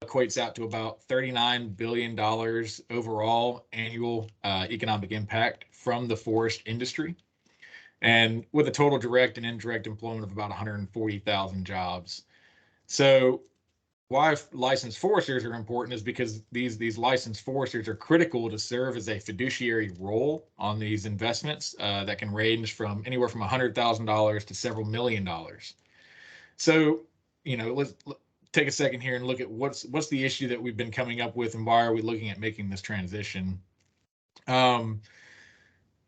equates out to about $39 billion overall annual economic impact from the forest industry, and with a total direct and indirect employment of about 140,000 jobs. So why licensed foresters are important is because these licensed foresters are critical to serve as a fiduciary role on these investments that can range from anywhere from $100,000 to several $1 million. So, let's take a second here and look at what's the issue that we've been coming up with and why are we looking at making this transition.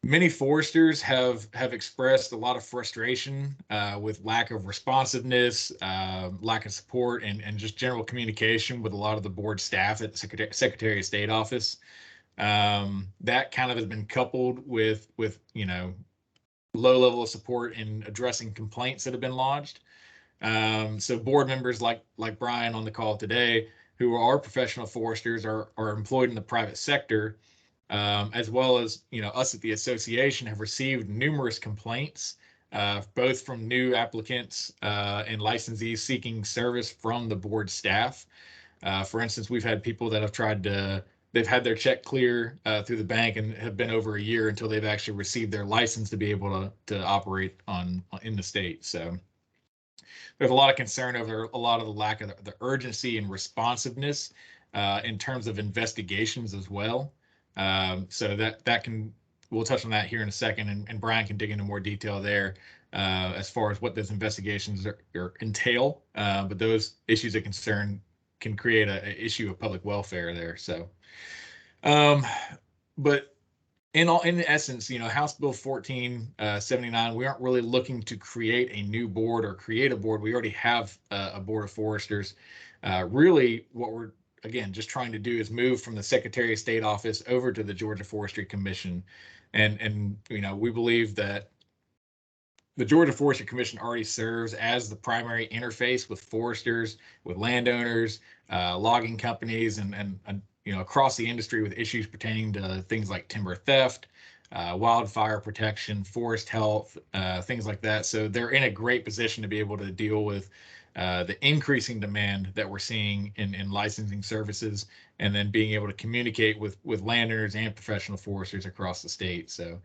Many foresters have expressed a lot of frustration with lack of responsiveness, lack of support, and just general communication with a lot of the board staff at the Secretary of State office. That kind of has been coupled with low level of support in addressing complaints that have been lodged. So board members like Brian on the call today, who are professional foresters, are employed in the private sector, as well as us at the association have received numerous complaints, both from new applicants and licensees seeking service from the board staff. For instance, we've had people that have they've had their check clear through the bank and have been over a year until they've actually received their license to be able to operate in the state. So there's a lot of concern over a lot of the lack of the urgency and responsiveness in terms of investigations as well. So we'll touch on that here in a second, and Brian can dig into more detail there as far as what those investigations entail. But those issues of concern can create an issue of public welfare there. So, but in essence, House Bill 1479, we aren't really looking to create a new board or create a board. We already have a board of foresters. Really, what we're again just trying to do is move from the Secretary of State office over to the Georgia Forestry Commission, and we believe that the Georgia Forestry Commission already serves as the primary interface with foresters, with landowners, logging companies, and across the industry with issues pertaining to things like timber theft, wildfire protection, forest health, things like that. So they're in a great position to be able to deal with the increasing demand that we're seeing in licensing services, and then being able to communicate with landowners and professional foresters across the state. So,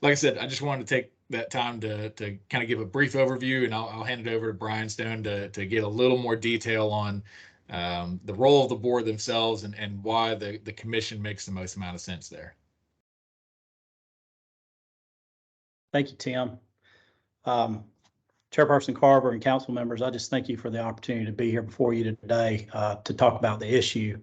like I said, I just wanted to take that time to kind of give a brief overview, and I'll hand it over to Brian Stone to get a little more detail on the role of the board themselves and why the commission makes the most amount of sense there. Thank you, Tim. Chairperson Carver and council members, I just thank you for the opportunity to be here before you today to talk about the issue.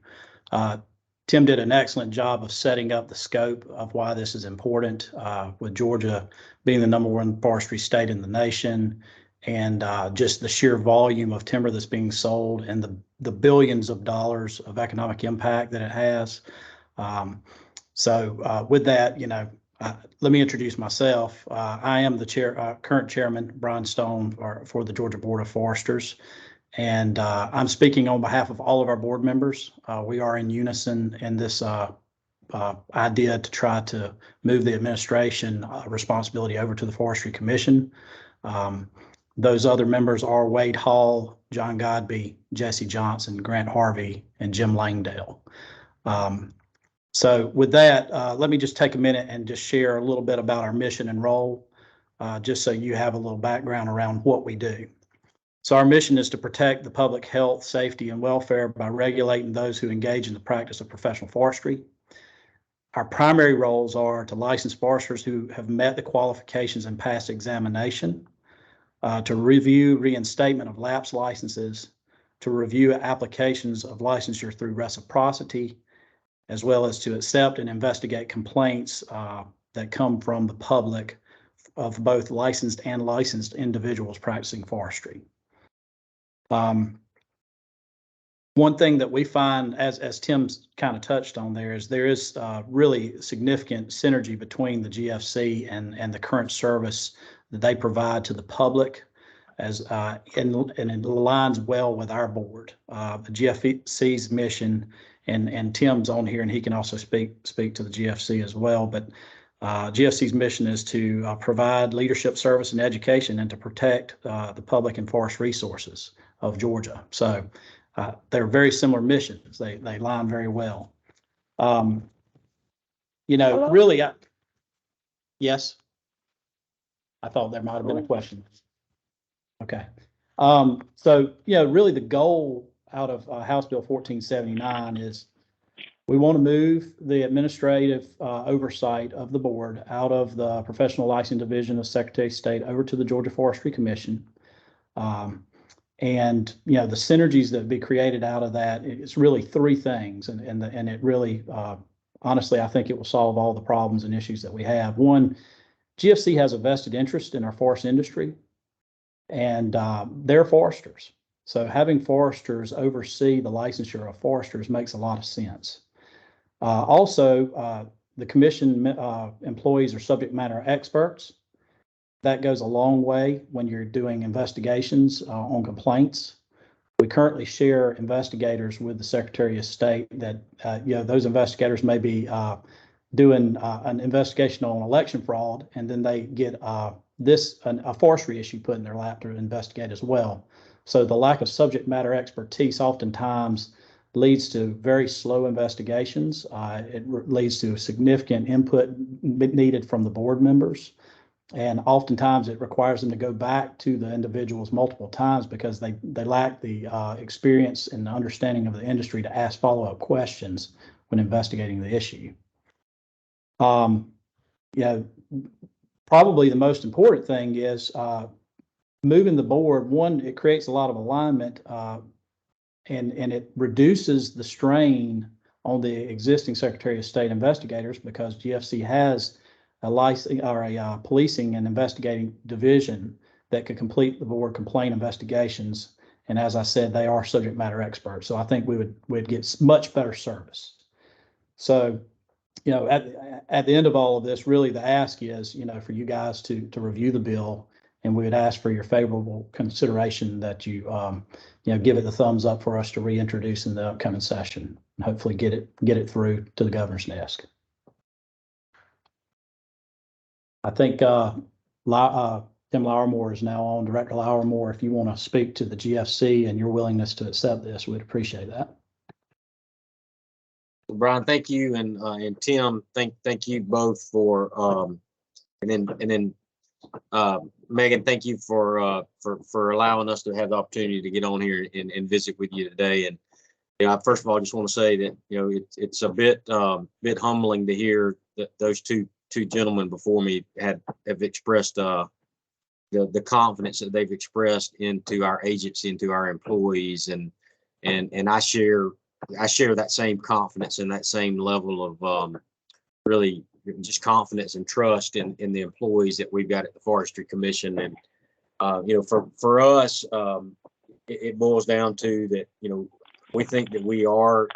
Tim did an excellent job of setting up the scope of why this is important, with Georgia being the #1 forestry state in the nation, and just the sheer volume of timber that's being sold and the billions of dollars of economic impact that it has. So with that, let me introduce myself. I am the current chairman, Brian Stone, for the Georgia Board of Foresters, and I'm speaking on behalf of all of our board members. We are in unison in this idea to try to move the administration responsibility over to the Forestry Commission. Those other members are Wade Hall, John Godby, Jesse Johnson, Grant Harvey, and Jim Langdale. So with that, let me just take a minute and just share a little bit about our mission and role, just so you have a little background around what we do. So our mission is to protect the public health, safety, and welfare by regulating those who engage in the practice of professional forestry. Our primary roles are to license foresters who have met the qualifications and passed examination, to review reinstatement of lapsed licenses, to review applications of licensure through reciprocity, as well as to accept and investigate complaints that come from the public of both licensed and licensed individuals practicing forestry. One thing that we find, as Tim's kind of touched on there is really significant synergy between the GFC and the current service that they provide to the public, and it aligns well with our board. The GFC's mission, and Tim's on here, and he can also speak to the GFC as well. But GFC's mission is to provide leadership, service, and education, and to protect the public and forest resources of Georgia. So they're very similar missions. They line very well. Really, yes. I thought there might have been a question. Okay. Really the goal out of House Bill 1479 is we want to move the administrative oversight of the board out of the Professional Licensing Division of Secretary of State over to the Georgia Forestry Commission. And the synergies that be created out of that, it's really three things. And it really, honestly, I think it will solve all the problems and issues that we have. One, GFC has a vested interest in our forest industry, and they're foresters. So having foresters oversee the licensure of foresters makes a lot of sense. Also, the commission employees are subject matter experts. That goes a long way when you're doing investigations on complaints. We currently share investigators with the Secretary of State that, those investigators may be doing an investigation on election fraud, and then they get a forestry issue put in their lap to investigate as well. So the lack of subject matter expertise oftentimes leads to very slow investigations. It leads to significant input needed from the board members. And oftentimes it requires them to go back to the individuals multiple times because they lack the experience and understanding of the industry to ask follow-up questions when investigating the issue. Probably the most important thing is moving the board. One, it creates a lot of alignment and it reduces the strain on the existing Secretary of State investigators because GFC has a license or a policing and investigating division that could complete the board complaint investigations. And as I said, they are subject matter experts. So I think we'd get much better service. So, at the end of all of this, really the ask is, for you guys to review the bill, and we would ask for your favorable consideration that you, give it the thumbs up for us to reintroduce in the upcoming session and hopefully get it through to the governor's desk. I think Tim Lowermore is now on. Director Lowermore, if you want to speak to the GFC and your willingness to accept this, we'd appreciate that. Brian, thank you, and Tim, thank you both for and then Megan, thank you for allowing us to have the opportunity to get on here and visit with you today. And first of all, I just want to say that it's a bit humbling to hear that those two gentlemen before me have expressed the confidence that they've expressed into our agency, into our employees, and I share that same confidence and that same level of really just confidence and trust in the employees that we've got at the Forestry Commission. And for us, it boils down to that we think that we are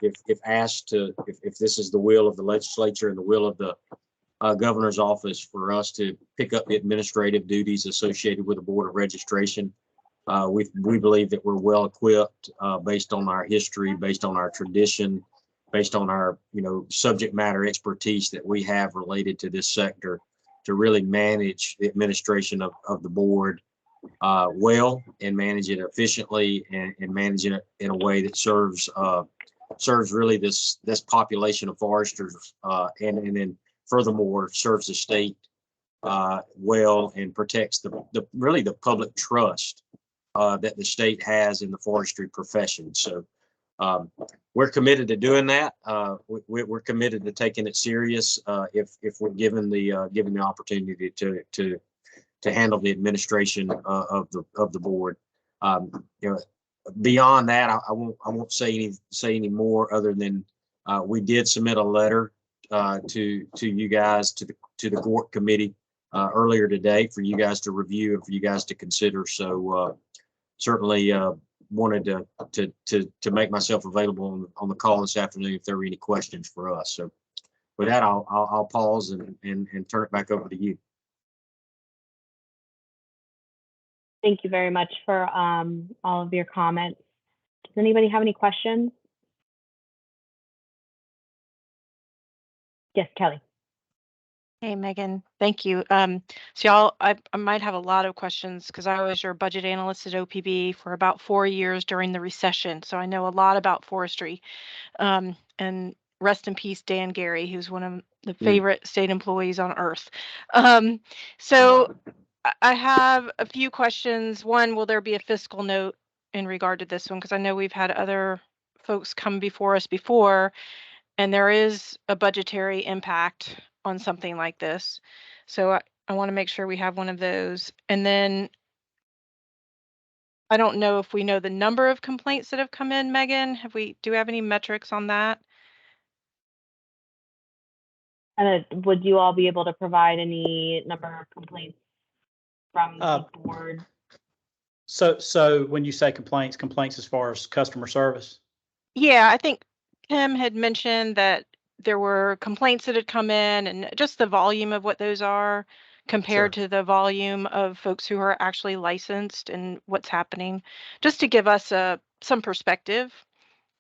if asked to, if this is the will of the legislature and the will of the governor's office for us to pick up the administrative duties associated with the Board of Registration. We believe that we're well equipped based on our history, based on our tradition, based on our subject matter expertise that we have related to this sector to really manage the administration of the board well and manage it efficiently and manage it in a way that serves really this population of foresters and then furthermore serves the state well and protects the public trust that the state has in the forestry profession. So we're committed to doing that. We're committed to taking it serious if we're given the opportunity to handle the administration of the board. Beyond that, I won't say any more other than we did submit a letter to you guys to the GORRC committee earlier today for you guys to review and for you guys to consider. So certainly wanted to make myself available on the call this afternoon if there were any questions for us. So with that, I'll pause and turn it back over to you. Thank you very much for all of your comments. Does anybody have any questions? Yes, Kelly. Hey, Megan, thank you. So y'all, I might have a lot of questions because I was your budget analyst at OPB for about 4 years during the recession. So I know a lot about forestry. And rest in peace, Dan Gary, who's one of the favorite state employees on earth. So I have a few questions. One, will there be a fiscal note in regard to this one? Because I know we've had other folks come before us before, and there is a budgetary impact on something like this. So I want to make sure we have one of those. And then I don't know if we know the number of complaints that have come in, Megan. Do we have any metrics on that? And would you all be able to provide any number of complaints from the board? So when you say complaints as far as customer service? Yeah, I think Tim had mentioned that there were complaints that had come in and just the volume of what those are compared to the volume of folks who are actually licensed and what's happening, just to give us some perspective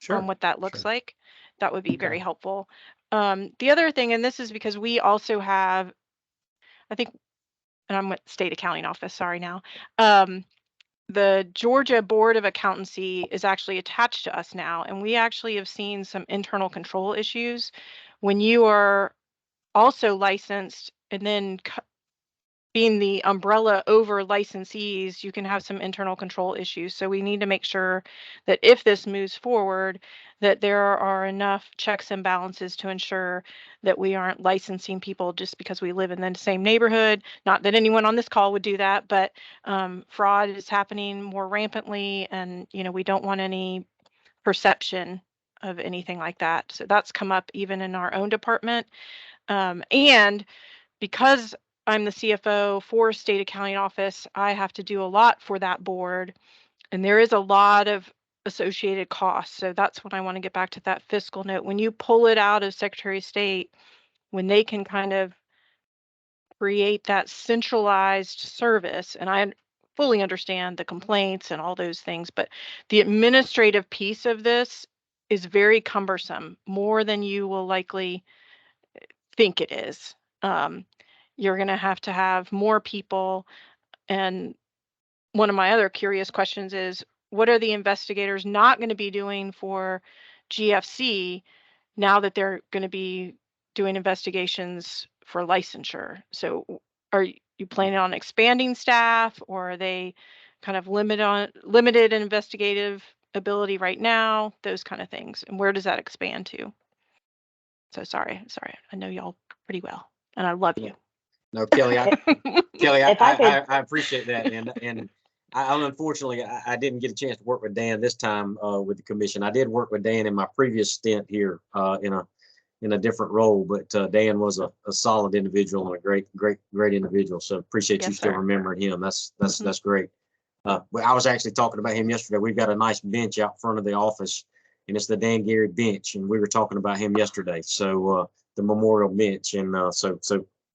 on what that looks like. That would be very helpful. The other thing, and this is because we also have, I think, and I'm with State Accounting Office, sorry now. The Georgia Board of Accountancy is actually attached to us now, and we actually have seen some internal control issues when you are also licensed and then being the umbrella over licensees, you can have some internal control issues. So we need to make sure that if this moves forward, that there are enough checks and balances to ensure that we aren't licensing people just because we live in the same neighborhood. Not that anyone on this call would do that, but fraud is happening more rampantly, and we don't want any perception of anything like that. So that's come up even in our own department. And because I'm the CFO for State Accounting Office, I have to do a lot for that board, and there is a lot of associated costs. So that's when I want to get back to that fiscal note. When you pull it out of Secretary of State, when they can kind of create that centralized service, and I fully understand the complaints and all those things, but the administrative piece of this is very cumbersome, more than you will likely think it is. You're going to have more people. And one of my other curious questions is, what are the investigators not going to be doing for GFC now that they're going to be doing investigations for licensure? So are you planning on expanding staff, or are they kind of limited investigative ability right now? Those kind of things. And where does that expand to? So sorry. I know y'all pretty well, and I love you. No, Kelly, Kelly, If I could- I appreciate that. And unfortunately, I didn't get a chance to work with Dan this time with the commission. I did work with Dan in my previous stint here in a different role, but Dan was a solid individual and a great individual. So appreciate you still remembering him. That's great. I was actually talking about him yesterday. We've got a nice bench out front of the office, and it's the Dan Gary bench, and we were talking about him yesterday. So the memorial bench, and so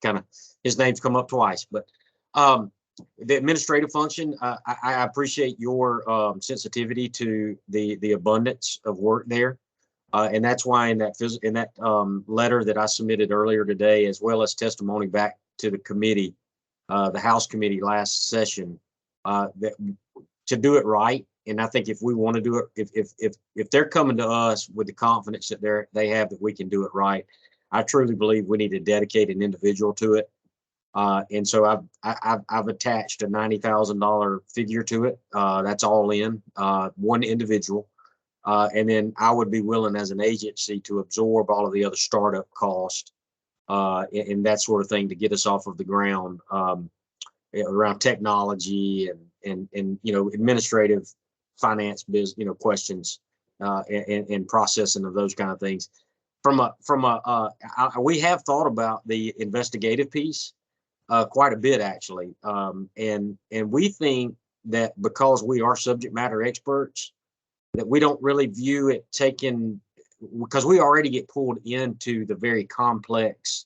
kind of his name's come up twice. But the administrative function, I appreciate your sensitivity to the abundance of work there. And that's why in that letter that I submitted earlier today, as well as testimony back to the committee, the House committee last session, that to do it right. And I think if we want to do it, if they're coming to us with the confidence that they have that we can do it right, I truly believe we need to dedicate an individual to it. And so I've attached a $90,000 figure to it. That's all in one individual. And then I would be willing as an agency to absorb all of the other startup costs and that sort of thing to get us off of the ground around technology and administrative finance business, questions and processing of those kind of things. We have thought about the investigative piece quite a bit actually, and we think that because we are subject matter experts, that we don't really view it because we already get pulled into the very complex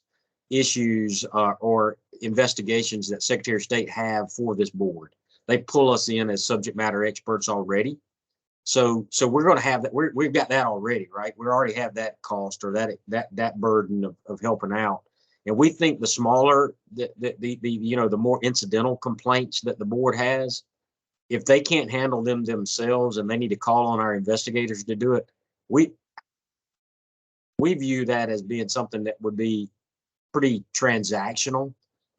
issues or investigations that Secretary of State have for this board. They pull us in as subject matter experts already. So we're going to have that. We've got that already, right? We already have that cost or that burden of helping out. And we think the smaller, the more incidental complaints that the board has, if they can't handle them themselves and they need to call on our investigators to do it, we view that as being something that would be pretty transactional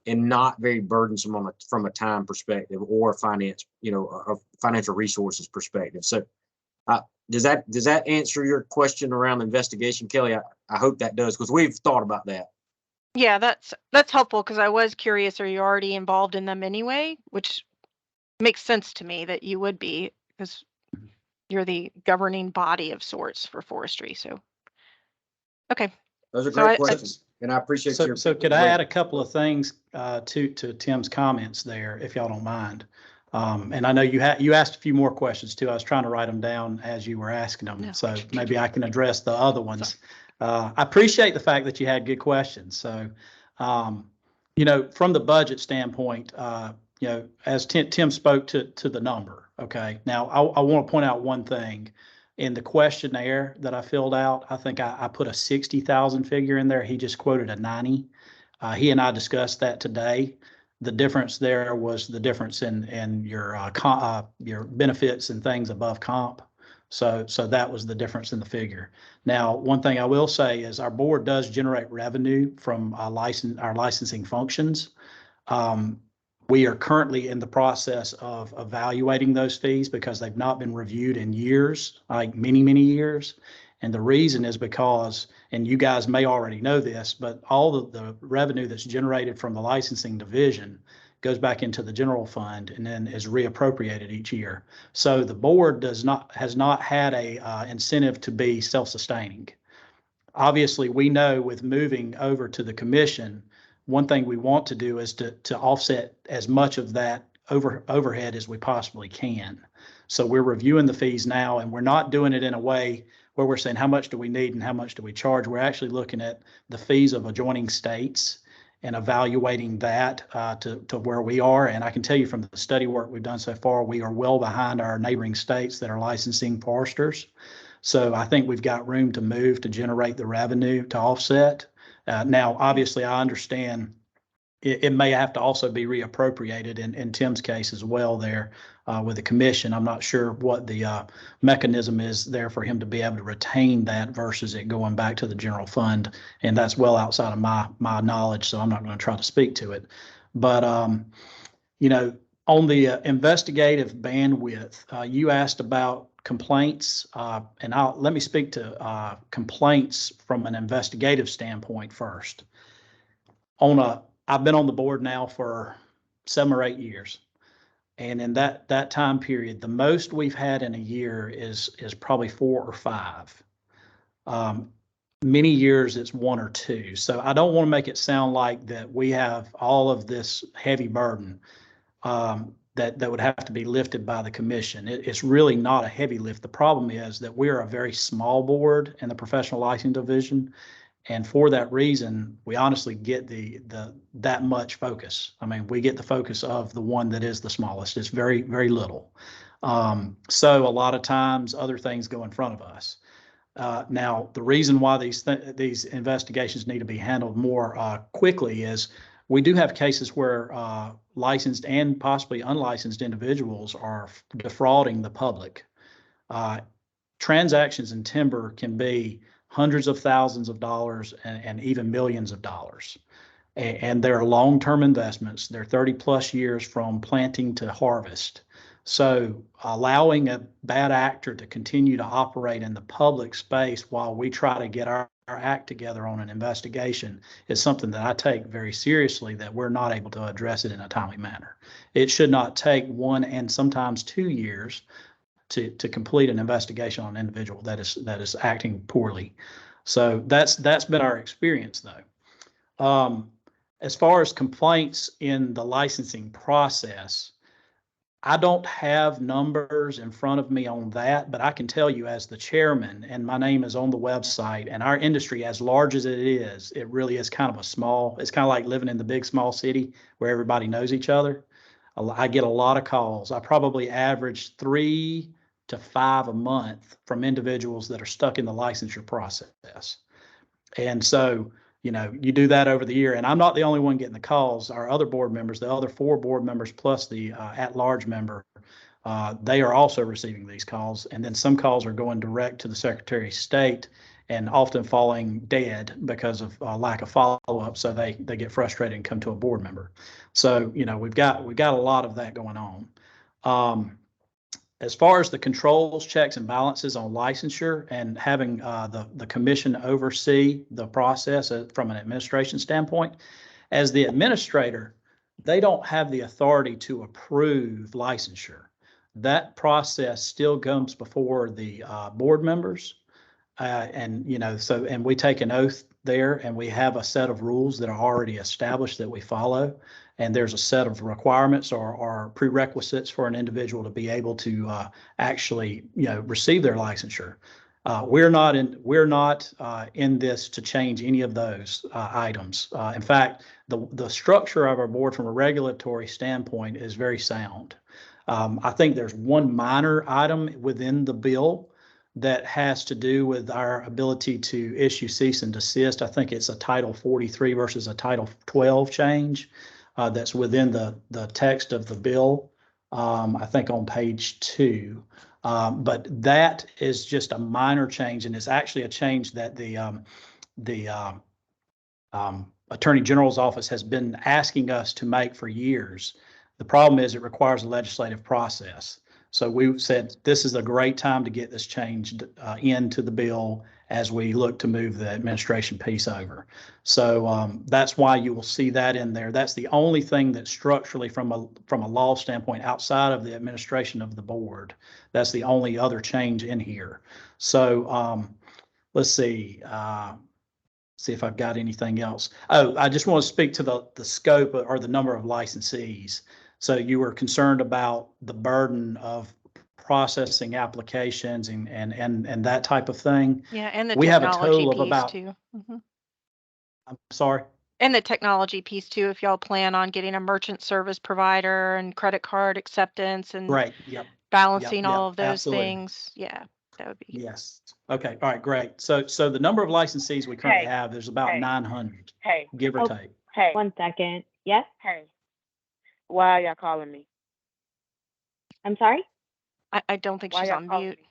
and not very burdensome from a time perspective or finance, a financial resources perspective. So does that answer your question around investigation, Kelly? I hope that does, because we've thought about that. Yeah, that's helpful, because I was curious, are you already involved in them anyway? Which makes sense to me that you would be, because you're the governing body of sorts for forestry. So, okay. Those are So great questions, and I appreciate your. So could I add a couple of things to Tim's comments there, if y'all don't mind? And I know you asked a few more questions too. I was trying to write them down as you were asking them, No. so maybe I can address the other ones. I appreciate the fact that you had good questions. So, from the budget standpoint, as Tim spoke to the number. Okay, now I want to point out one thing. In the questionnaire that I filled out, I think I put a 60,000 figure in there. He just quoted a 90. He and I discussed that today. The difference there was the difference in your benefits and things above comp. So that was the difference in the figure. Now, one thing I will say is our board does generate revenue from our licensing functions. We are currently in the process of evaluating those fees because they've not been reviewed in years, like many, many years. And the reason is because, and you guys may already know this, but all of the revenue that's generated from the licensing division goes back into the general fund and then is reappropriated each year. So the board has not had a incentive to be self-sustaining. Obviously, we know with moving over to the commission, one thing we want to do is to offset as much of that overhead as we possibly can. So we're reviewing the fees now, and we're not doing it in a way where we're saying how much do we need and how much do we charge. We're actually looking at the fees of adjoining states and evaluating that to where we are. And I can tell you from the study work we've done so far, we are well behind our neighboring states that are licensing foresters. So I think we've got room to move to generate the revenue to offset. Now, obviously, I understand it may have to also be reappropriated in Tim's case as well there with the commission. I'm not sure what the mechanism is there for him to be able to retain that versus it going back to the general fund. And that's well outside of my knowledge, so I'm not going to try to speak to it. But, on the investigative bandwidth, you asked about complaints, and let me speak to complaints from an investigative standpoint first. I've been on the board now for 7 or 8 years, and in that time period, the most we've had in a year is probably 4 or 5. Many years it's 1 or 2. So I don't want to make it sound like that we have all of this heavy burden that would have to be lifted by the commission. It's really not a heavy lift. The problem is that we're a very small board in the professional licensing division. And for that reason, we honestly get that much focus. I mean, we get the focus of the one that is the smallest. It's very, very little. So a lot of times other things go in front of us. Now, the reason why these investigations need to be handled more quickly is we do have cases where licensed and possibly unlicensed individuals are defrauding the public. Transactions in timber can be hundreds of thousands of dollars and even millions of dollars. And they're long-term investments. They're 30 plus years from planting to harvest. So allowing a bad actor to continue to operate in the public space while we try to get our act together on an investigation is something that I take very seriously, that we're not able to address it in a timely manner. It should not take 1 and sometimes 2 years to complete an investigation on an individual that is acting poorly. So that's been our experience, though. As far as complaints in the licensing process, I don't have numbers in front of me on that, but I can tell you as the chairman, and my name is on the website, and our industry, as large as it is, it really is kind of it's kind of like living in the big, small city where everybody knows each other. I get a lot of calls. I probably average 3 to 5 a month from individuals that are stuck in the licensure process. And so you know, you do that over the year, and I'm not the only one getting the calls. Our other board members, the other 4 board members plus the at-large member, they are also receiving these calls. And then some calls are going direct to the Secretary of State and often falling dead because of lack of follow-up. So they get frustrated and come to a board member. So, you know, we've got a lot of that going on. As far as the controls, checks, and balances on licensure and having the commission oversee the process from an administration standpoint, as the administrator, they don't have the authority to approve licensure. That process still comes before the board members. And, you know, so, and we take an oath there, and we have a set of rules that are already established that we follow. And there's a set of requirements or prerequisites for an individual to be able to actually, you know, receive their licensure. We're not in this to change any of those items. In fact, the structure of our board from a regulatory standpoint is very sound. I think there's one minor item within the bill that has to do with our ability to issue cease and desist. I think it's a Title 43 versus a Title 12 change that's within the text of the bill, I think on page 2. But that is just a minor change, and it's actually a change that the Attorney General's office has been asking us to make for years. The problem is it requires a legislative process. So we said this is a great time to get this changed into the bill as we look to move the administration piece over. So that's why you will see that in there. That's the only thing that structurally from a law standpoint outside of the administration of the board, that's the only other change in here. So let's see. See if I've got anything else. Oh, I just want to speak to the scope or the number of licensees. So you were concerned about the burden of processing applications and that type of thing. Yeah, and the We have a technology total of piece about, too. I'm sorry. And the technology piece too, if y'all plan on getting a merchant service provider and credit card acceptance and Great. Yep. balancing Yep. all of those Absolutely. things. Yeah, that would be. Yes. Okay. All right. Great. So the number of licensees we currently have, there's about 900, give or take. Hey, 1 second. Yes, Hey, why are y'all calling me? I'm sorry. I don't think Why she's y'all on calling mute. me?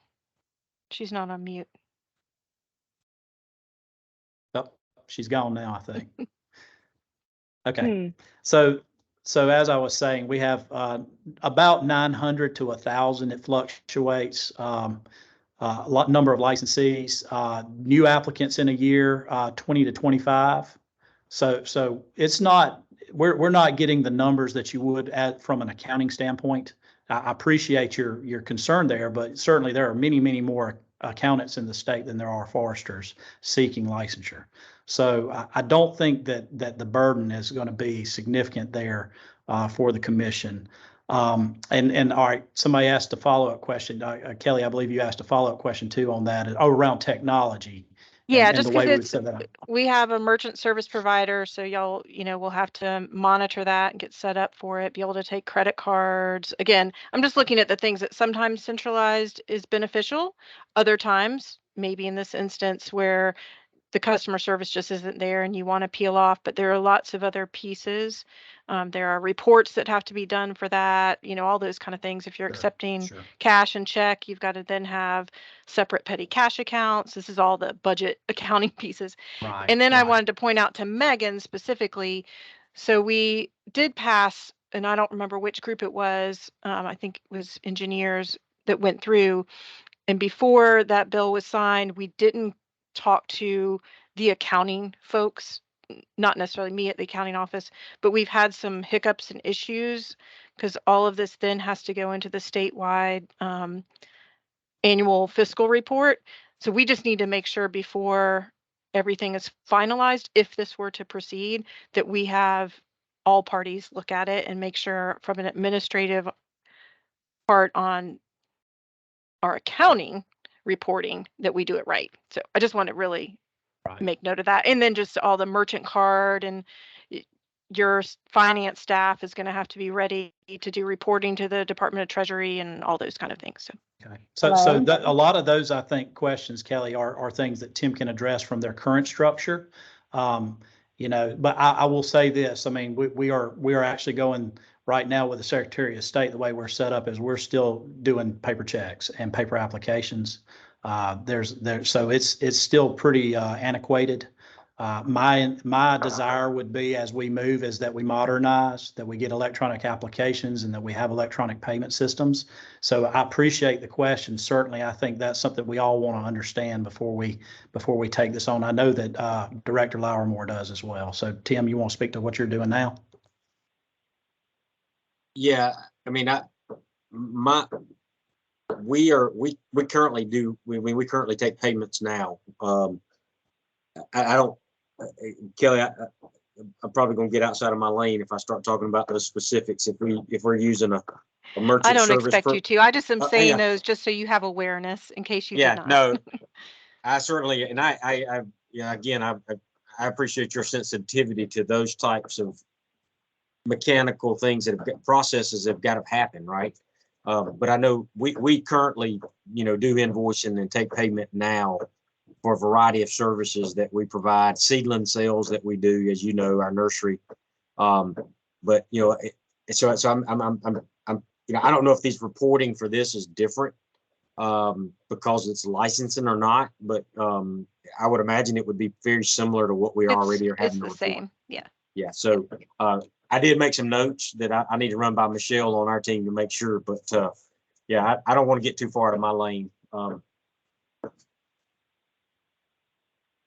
She's not on mute. Oh, she's gone now, I think. Okay. Hmm. So as I was saying, we have about 900 to 1,000. It fluctuates. Number of licensees, new applicants in a year, 20 to 25. So it's not, we're not getting the numbers that you would from an accounting standpoint. I appreciate your concern there, but certainly there are many, many more accountants in the state than there are foresters seeking licensure. So I don't think that the burden is going to be significant there for the commission. And all right, somebody asked a follow-up question. Kelly, I believe you asked a follow-up question too on that, around technology. Yeah, and just the way because we set that up. we have a merchant service provider, so y'all, we'll have to monitor that and get set up for it, be able to take credit cards. Again, I'm just looking at the things that sometimes centralized is beneficial. Other times, maybe in this instance where the customer service just isn't there and you want to peel off, but there are lots of other pieces. There are reports that have to be done for that, all those kind of things. If you're accepting Sure. cash and check, you've got to then have separate petty cash accounts. This is all the budget accounting pieces. Right. And then I right. wanted to point out to Megan specifically, so we did pass, and I don't remember which group it was, I think it was engineers that went through, and before that bill was signed, we didn't talk to the accounting folks, not necessarily me at the accounting office, but we've had some hiccups and issues because all of this then has to go into the statewide annual fiscal report. So we just need to make sure before everything is finalized, if this were to proceed, that we have all parties look at it and make sure from an administrative part on our accounting reporting that we do it right. So I just want to really make note of that. And then just all the merchant card and your finance staff is going to have to be ready to do reporting to the Department of Treasury and all those kind of things. So. Okay. So a lot of those, I think, questions, Kelly, are things that Tim can address from their current structure. But I will say this, I mean, we are actually going right now with the Secretary of State. The way we're set up is we're still doing paper checks and paper applications. So it's still pretty antiquated. My desire would be, as we move, is that we modernize, that we get electronic applications, and that we have electronic payment systems. So I appreciate the question. Certainly, I think that's something we all want to understand before we take this on. I know that Director Lowermore does as well. So Tim, you want to speak to what you're doing now? Yeah, I mean, we currently do, we currently take payments now. I don't, Kelly, I'm probably going to get outside of my lane if I start talking about those specifics. If we're using a merchant I don't service expect you to. I just am saying yeah. those just so you have awareness in case you Yeah, did not. no, I certainly, and again, I appreciate your sensitivity to those types of mechanical things that processes have got to happen, right? But I know we currently, do invoicing and take payment now for a variety of services that we provide, seedling sales that we do, as you know, our nursery. But so I'm I don't know if these reporting for this is different because it's licensing or not, but I would imagine it would be very similar to what we already are having. It's the same, yeah. Yeah, so I did make some notes that I need to run by Michelle on our team to make sure, but yeah, I don't want to get too far out of my lane.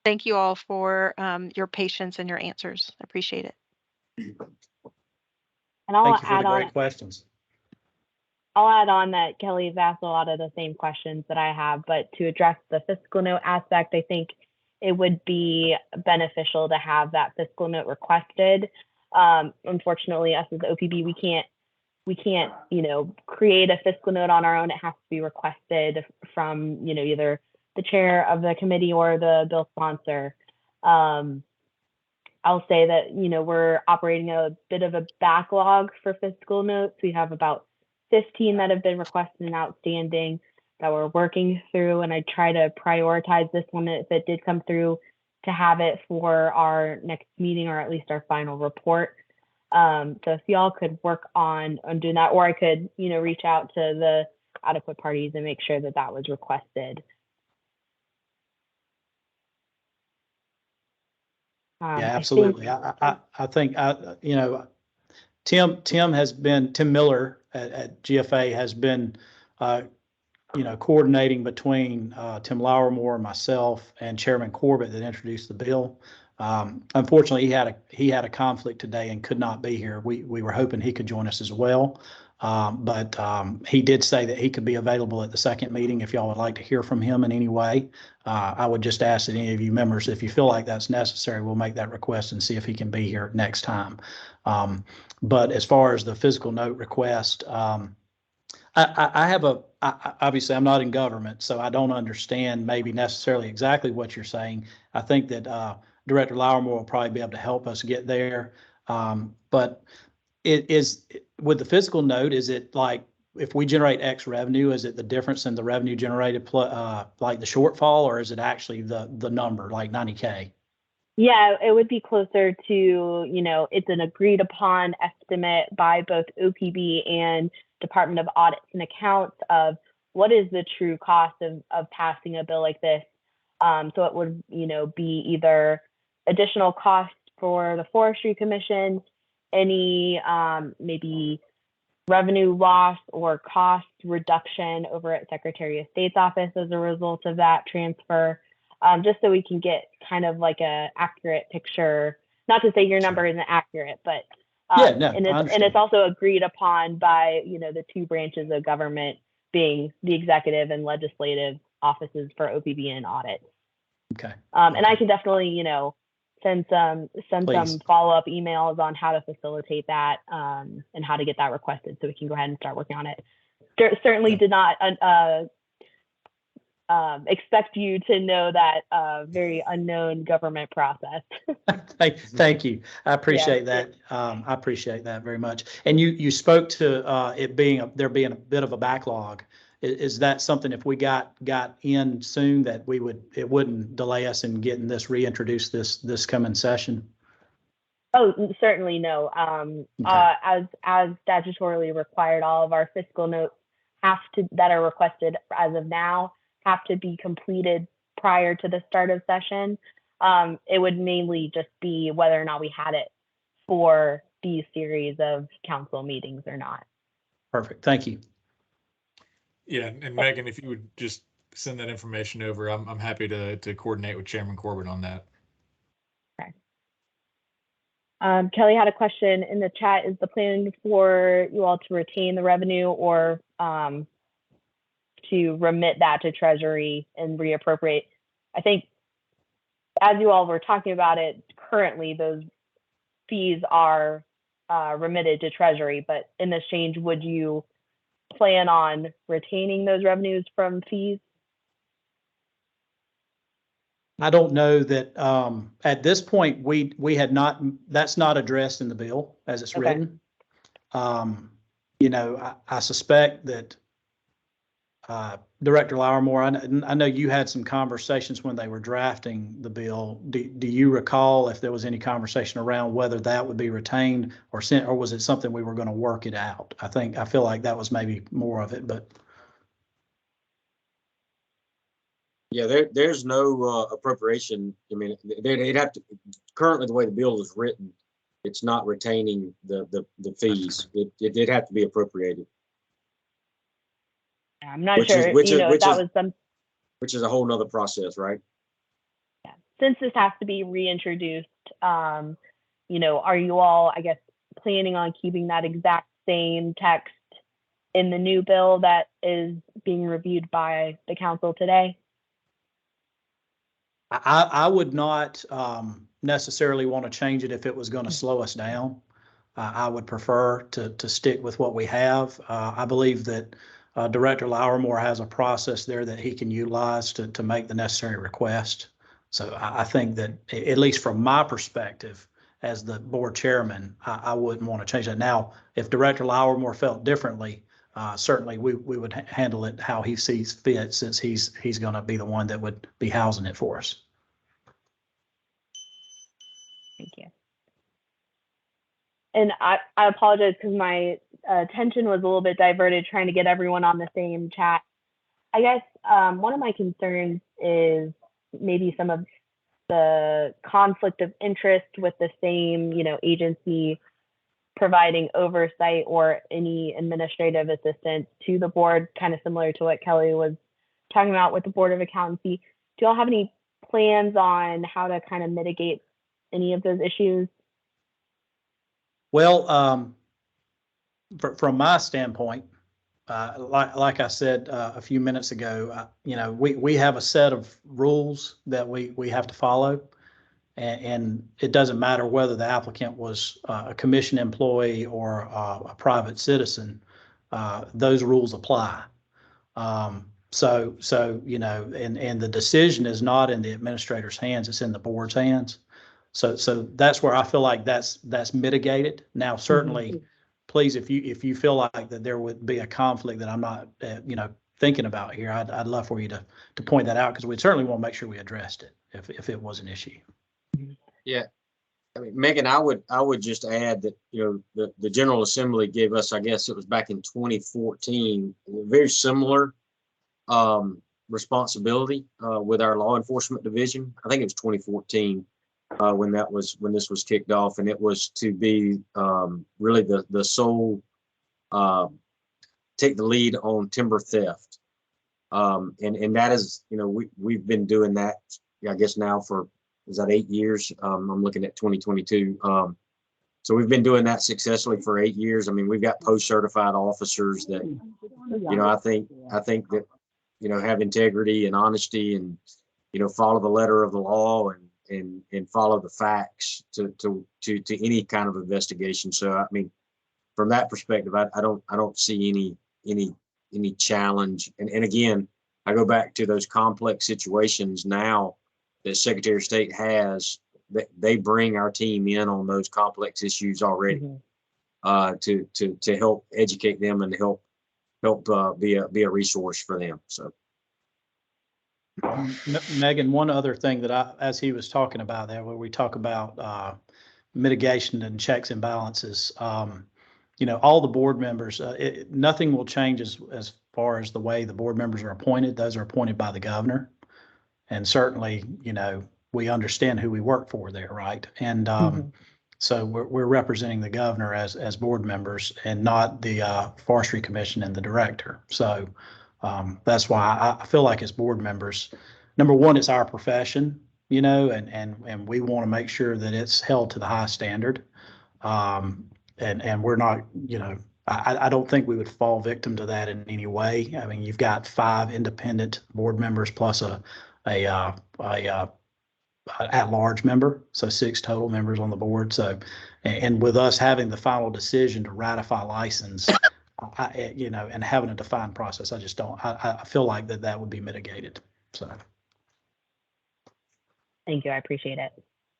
Thank you all for your patience and your answers. I appreciate it. And I'll Thank you for add the on. great questions. I'll add on that Kelly's asked a lot of the same questions that I have, but to address the fiscal note aspect, I think it would be beneficial to have that fiscal note requested. Unfortunately, us as the OPB, we can't, create a fiscal note on our own. It has to be requested from, either the chair of the committee or the bill sponsor. I'll say that, we're operating a bit of a backlog for fiscal notes. We have about 15 that have been requested and outstanding that we're working through. And I try to prioritize this one if it did come through to have it for our next meeting, or at least our final report. So if y'all could work on doing that, or I could, reach out to the adequate parties and make sure that that was requested. Yeah, absolutely. I think Tim Miller at GFA has been coordinating between Tim Lowermore, myself, and Chairman Corbett that introduced the bill. Unfortunately, he had a conflict today and could not be here. We were hoping he could join us as well. But he did say that he could be available at the second meeting if y'all would like to hear from him in any way. I would just ask that any of you members, if you feel like that's necessary, we'll make that request and see if he can be here next time. But as far as the physical note request, obviously I'm not in government, so I don't understand maybe necessarily exactly what you're saying. I think that Director Lowermore will probably be able to help us get there. But it is, with the fiscal note, is it like if we generate X revenue, is it the difference in the revenue generated like the shortfall, or is it actually the number like 90K? Yeah, it would be closer to, it's an agreed upon estimate by both OPB and Department of Audits and Accounts of what is the true cost of passing a bill like this. So it would, be either additional cost for the Forestry Commission, any maybe revenue loss or cost reduction over at Secretary of State's office as a result of that transfer, just so we can get kind of like a accurate picture. Not to say your number isn't accurate, but and it's also agreed upon by the two branches of government, being the executive and legislative offices for OPB and audit. Okay. And I can definitely send some follow-up emails on how to facilitate that and how to get that requested, so we can go ahead and start working on it. Certainly did not expect you to know that very unknown government process. Thank you. I appreciate that. I appreciate that very much. And you spoke to there being a bit of a backlog. is that something if we got in soon that it wouldn't delay us in getting this reintroduced this coming session? Oh, certainly no. Okay. As statutorily required, all of our fiscal notes that are requested as of now have to be completed prior to the start of session. It would mainly just be whether or not we had it for these series of council meetings or not. Perfect. Thank you. Yeah, and Megan, if you would just send that information over, I'm happy to coordinate with Chairman Corbett on that. Okay. Kelly had a question in the chat. Is the plan for you all to retain the revenue or to remit that to Treasury and reappropriate? I think as you all were talking about it, currently those fees are remitted to Treasury, but in this change, would you plan on retaining those revenues from fees? I don't know that at this point we had not, that's not addressed in the bill as it's Okay. written. You know, I suspect that Director Lowermore, I know you had some conversations when they were drafting the bill. Do you recall if there was any conversation around whether that would be retained or sent, or was it something we were going to work it out? I feel like that was maybe more of it, but. Yeah, there's no appropriation. I mean, they'd have to, currently the way the bill is written, it's not retaining the fees. It'd have to be appropriated. I'm not sure, which is a whole nother process, right? Yeah. Since this has to be reintroduced, you know, are you all, I guess, planning on keeping that exact same text in the new bill that is being reviewed by the council today? I would not necessarily want to change it if it was going to slow us down. I would prefer to stick with what we have. I believe that Director Lowermore has a process there that he can utilize to make the necessary request. So I think that, at least from my perspective as the board chairman, I wouldn't want to change that. Now, if Director Lowermore felt differently, certainly we would handle it how he sees fit, since he's going to be the one that would be housing it for us. Thank you. And I apologize because my attention was a little bit diverted trying to get everyone on the same chat. I guess one of my concerns is maybe some of the conflict of interest with the same, you know, agency providing oversight or any administrative assistance to the board, kind of similar to what Kelly was talking about with the Board of Accountancy. Do y'all have any plans on how to kind of mitigate any of those issues? Well, from my standpoint, like I said a few minutes ago, you know, we have a set of rules that we have to follow, and it doesn't matter whether the applicant was a commission employee or a private citizen. Those rules apply. So you know, and the decision is not in the administrator's hands; it's in the board's hands. So that's where I feel like that's mitigated. Now, certainly, please, if you feel like that there would be a conflict that I'm not, you know, thinking about here, I'd love for you to point that out, because we certainly want to make sure we addressed it if it was an issue. Yeah, I mean, Megan, I would just add that, you know, the General Assembly gave us, I guess it was back in 2014, a very similar responsibility with our law enforcement division. I think it was 2014. When this was kicked off, and it was to be really the sole take the lead on timber theft, and that is, you know, we've been doing that, I guess now for, is that 8 years? I'm looking at 2022. So we've been doing that successfully for 8 years. I mean, we've got post-certified officers that, you know, I think that, you know, have integrity and honesty, and, you know, follow the letter of the law and follow the facts to any kind of investigation. So I mean, from that perspective, I don't see any challenge. And again, I go back to those complex situations now that Secretary of State has, that they bring our team in on those complex issues already, to help educate them and help help be a resource for them. So Megan, one other thing that as he was talking about that, where we talk about mitigation and checks and balances, all the board members, nothing will change as far as the way the board members are appointed. Those are appointed by the governor. And certainly, we understand who we work for there, right? And so we're representing the governor as board members and not the Forestry Commission and the director. So that's why I feel like as board members, number one, it's our profession, and we want to make sure that it's held to the high standard. And we're not, I don't think we would fall victim to that in any way. I mean, you've got 5 independent board members plus a at-large member, so 6 total members on the board. So, and with us having the final decision to ratify license, and having a defined process, I feel like that would be mitigated. So. Thank you. I appreciate it.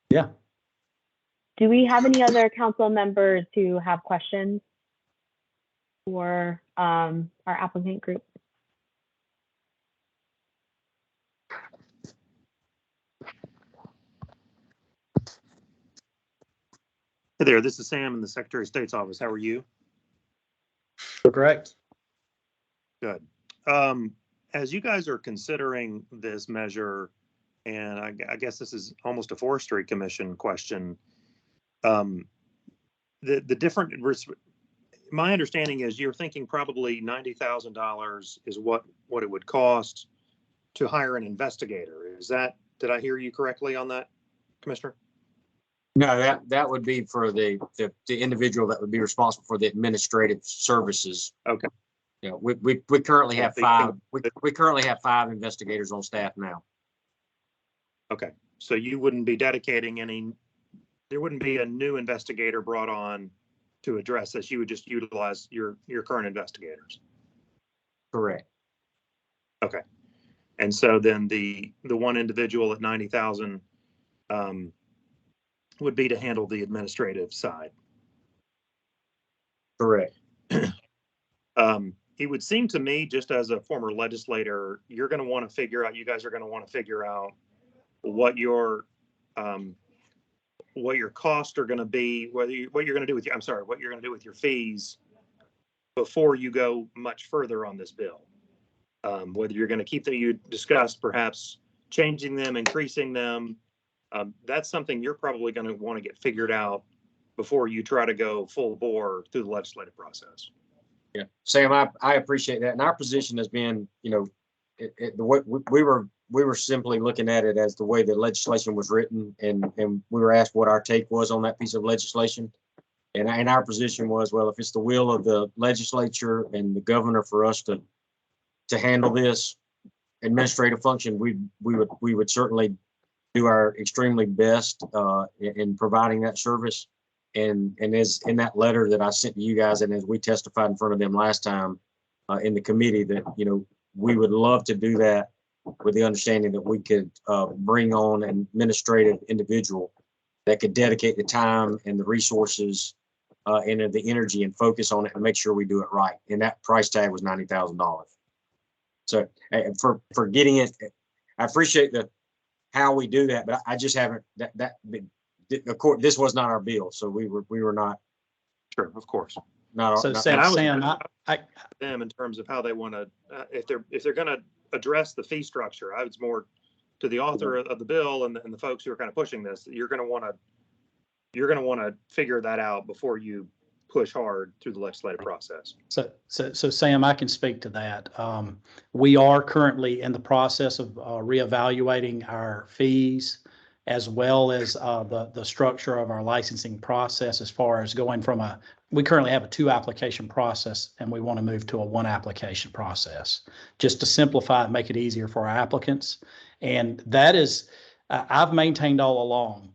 Yeah. Do we have any other council members who have questions for our applicant group? Hey there, this is Sam in the Secretary of State's office. How are you? Correct. Good. As you guys are considering this measure, and I guess this is almost a Forestry Commission question, the different, my understanding is you're thinking probably $90,000 is what it would cost to hire an investigator. Did I hear you correctly on that, Commissioner? no, that would be for the individual that would be responsible for the administrative services. Okay. Yeah, we currently have 5. We currently have 5 investigators on staff now. Okay, so you wouldn't be dedicating there wouldn't be a new investigator brought on to address this. You would just utilize your current investigators. Correct. Okay. And so then the one individual at 90,000 would be to handle the administrative side. Correct. It would seem to me, just as a former legislator, you guys are going to want to figure out what your costs are going to be, what you're going to do with your fees before you go much further on this bill. Whether you're going to keep them, you discussed perhaps changing them, increasing them. That's something you're probably going to want to get figured out before you try to go full bore through the legislative process. Yeah, Sam, I appreciate that. And our position has been, the way we were simply looking at it as the way the legislation was written, and we were asked what our take was on that piece of legislation. And our position was, well, if it's the will of the legislature and the governor for us to handle this administrative function, we would certainly do our extremely best in providing that service. And as in that letter that I sent to you guys, and as we testified in front of them last time in the committee, that we would love to do that with the understanding that we could bring on an administrative individual that could dedicate the time and the resources and the energy and focus on it and make sure we do it right. And that price tag was $90,000. So for getting it, I appreciate how we do that, but I just haven't of course, this was not our bill, so we were not. Sure, of course. Sam, them in terms of how they want to, if they're going to address the fee structure, I was more to the author of the bill and the folks who are kind of pushing this. You're going to want to figure that out before you push hard through the legislative process. So Sam, I can speak to that. We are currently in the process of reevaluating our fees, as well as the structure of our licensing process, as far as going from we currently have a 2-application process, and we want to move to a 1-application process, just to simplify and make it easier for our applicants. And that is, I've maintained all along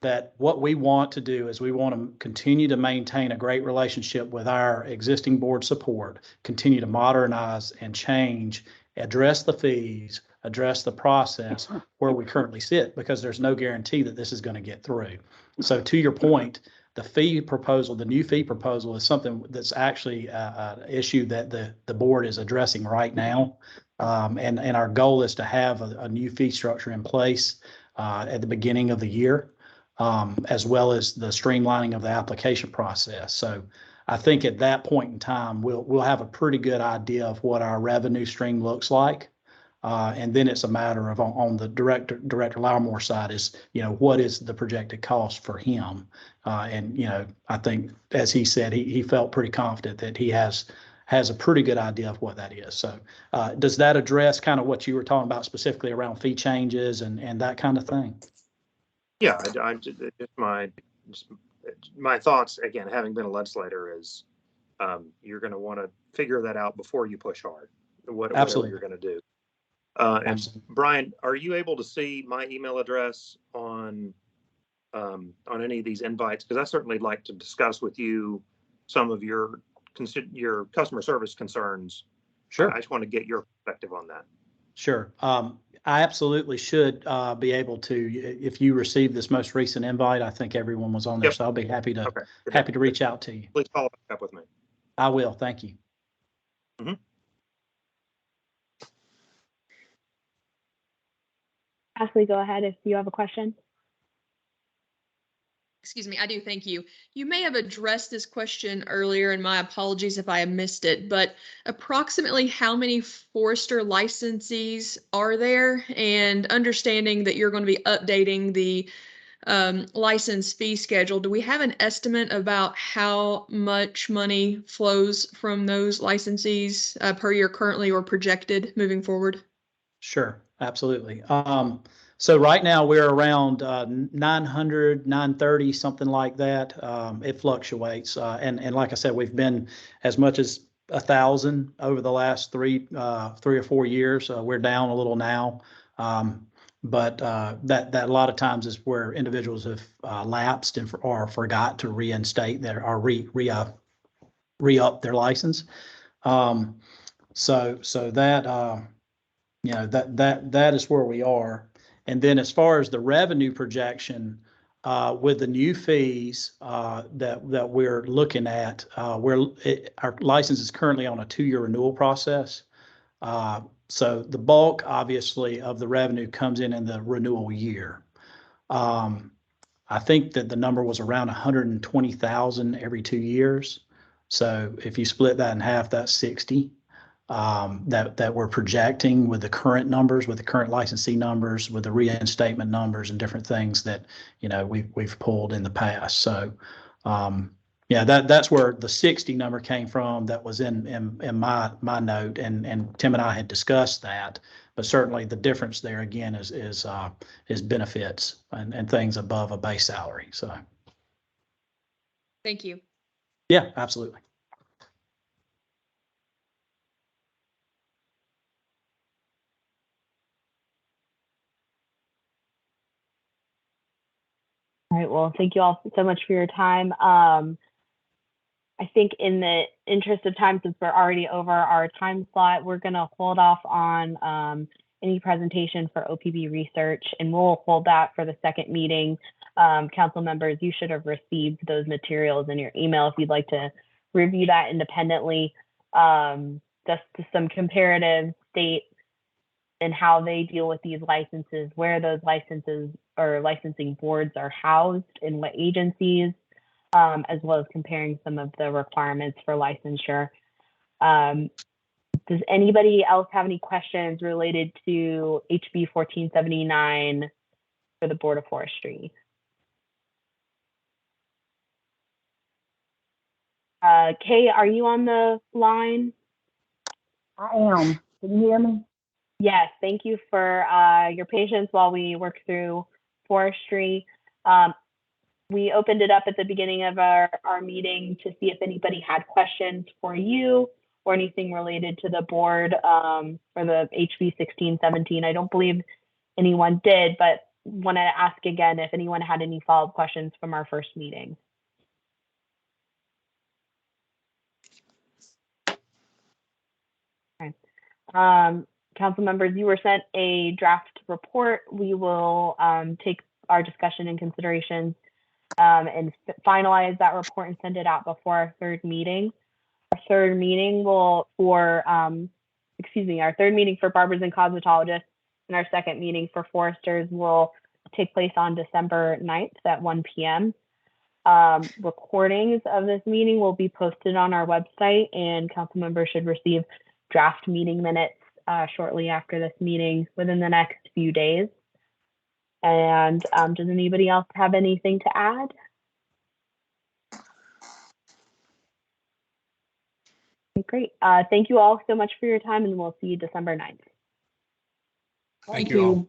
that what we want to do is we want to continue to maintain a great relationship with our existing board support, continue to modernize and change, address the fees, address the process where we currently sit, because there's no guarantee that this is going to get through. So to your point, the fee proposal, the new fee proposal is something that's actually an issue that the board is addressing right now. And our goal is to have a new fee structure in place at the beginning of the year, as well as the streamlining of the application process. So I think at that point in time, we'll have a pretty good idea of what our revenue stream looks like. And then it's a matter of on the Director Lourmore side is, what is the projected cost for him? And, I think, as he said, he felt pretty confident that he has a pretty good idea of what that is. So does that address kind of what you were talking about specifically around fee changes and that kind of thing? Yeah, just my thoughts, again, having been a legislator, is you're going to want to figure that out before you push hard, whatever you're going to do. And Brian, are you able to see my email address on any of these invites? Because I certainly like to discuss with you some of your customer service concerns. Sure. I just want to get your perspective on that. Sure. I absolutely should be able to, if you receive this most recent invite, I think everyone was on there, so I'll be happy to reach out to you. Please follow up with me. I will. Thank you. Mm-hmm. Ashley, go ahead if you have a question. Excuse me, I do, thank you. You may have addressed this question earlier, and my apologies if I missed it, but approximately how many Forester licensees are there? And understanding that you're going to be updating the license fee schedule, do we have an estimate about how much money flows from those licensees per year currently or projected moving forward? Sure, absolutely. So right now we're around 900, 930, something like that. It fluctuates. And like I said, we've been as much as 1,000 over the last three or 4 years. We're down a little now. But that a lot of times is where individuals have lapsed or forgot to reinstate or re-up their license. So that that is where we are. And then as far as the revenue projection, with the new fees that we're looking at, our license is currently on a 2-year renewal process. So the bulk, obviously, of the revenue comes in the renewal year. I think that the number was around 120,000 every 2 years. So if you split that in half, that's 60. That we're projecting with the current numbers, with the current licensee numbers, with the reinstatement numbers and different things that, we've pulled in the past. So, that's where the 60 number came from. That was in my note, and Tim and I had discussed that, but certainly the difference there again is benefits and things above a base salary. So. Thank you. Yeah, absolutely. All right, well, thank you all so much for your time. I think in the interest of time, since we're already over our time slot, we're going to hold off on any presentation for OPB research, and we'll hold that for the second meeting. Council members, you should have received those materials in your email if you'd like to review that independently. Just some comparative state and how they deal with these licenses, where those licenses or licensing boards are housed in what agencies, as well as comparing some of the requirements for licensure. Does anybody else have any questions related to HB 1479 for the Board of Forestry? Kay, are you on the line? I am. Can you hear me? Yes, thank you for your patience while we work through forestry. We opened it up at the beginning of our meeting to see if anybody had questions for you or anything related to the board for the HB 1617. I don't believe anyone did, but want to ask again if anyone had any follow-up questions from our first meeting. Okay. Council members, you were sent a draft report. We will take our discussion and considerations and finalize that report and send it out before our third meeting. Our third meeting will our third meeting for barbers and cosmetologists and our second meeting for foresters will take place on December 9th at 1 p.m. Recordings of this meeting will be posted on our website, and council members should receive draft meeting minutes shortly after this meeting within the next few days. And does anybody else have anything to add? Great. Thank you all so much for your time, and we'll see you December 9th. Thank you all.